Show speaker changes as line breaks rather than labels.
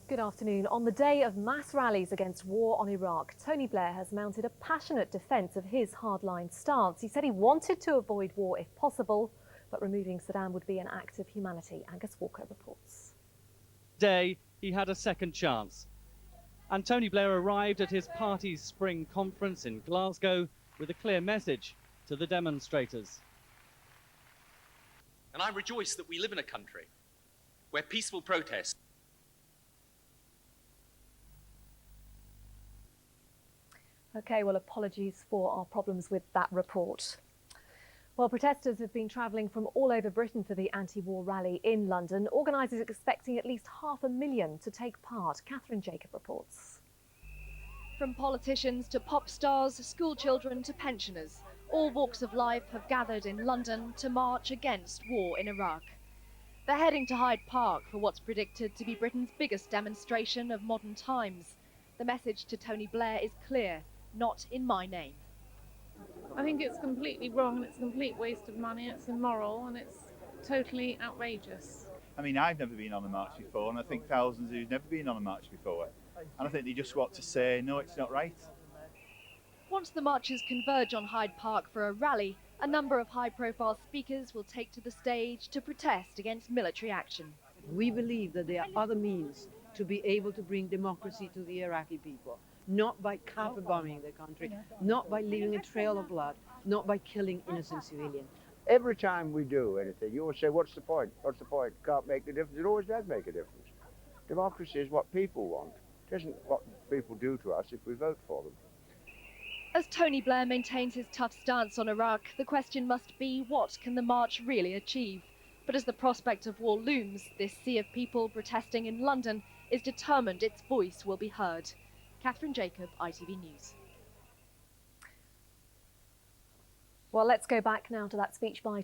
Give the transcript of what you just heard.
Good afternoon. On the day of mass rallies against war on Iraq, Tony Blair has mounted a passionate defence of his hardline stance. He said he wanted to avoid war if possible, but removing Saddam would be an act of humanity. Angus Walker reports.
Today, he had a second chance. And Tony Blair arrived at his party's spring conference in Glasgow with a clear message to the demonstrators.
And I rejoice that we live in a country where peaceful protest.
OK, well, apologies for our problems with that report. Well, protesters have been travelling from all over Britain for the anti-war rally in London. Organisers are expecting at least 500,000 to take part. Catherine Jacob reports.
From politicians to pop stars, school children to pensioners, all walks of life have gathered in London to march against war in Iraq. They're heading to Hyde Park for what's predicted to be Britain's biggest demonstration of modern times. The message to Tony Blair is clear: not in my name.
I think it's completely wrong and it's a complete waste of money, it's immoral and it's totally outrageous.
I mean, I've never been on a march before, and I think thousands who've never been on a march before. And I think they just want to say, no, it's not right.
Once the marchers converge on Hyde Park for a rally, a number of high-profile speakers will take to the stage to protest against military action.
We believe that there are other means to be able to bring democracy to the Iraqi people. Not by carpet bombing the country, not by leaving a trail of blood, not by killing innocent civilians.
Every time we do anything, you always say, what's the point? What's the point? Can't make a difference. It always does make a difference. Democracy is what people want. It isn't what people do to us if we vote for them.
As Tony Blair maintains his tough stance on Iraq, the question must be, what can the march really achieve? But as the prospect of war looms, this sea of people protesting in London is determined its voice will be heard. Catherine Jacob, ITV News.
Well, let's go back now to that speech by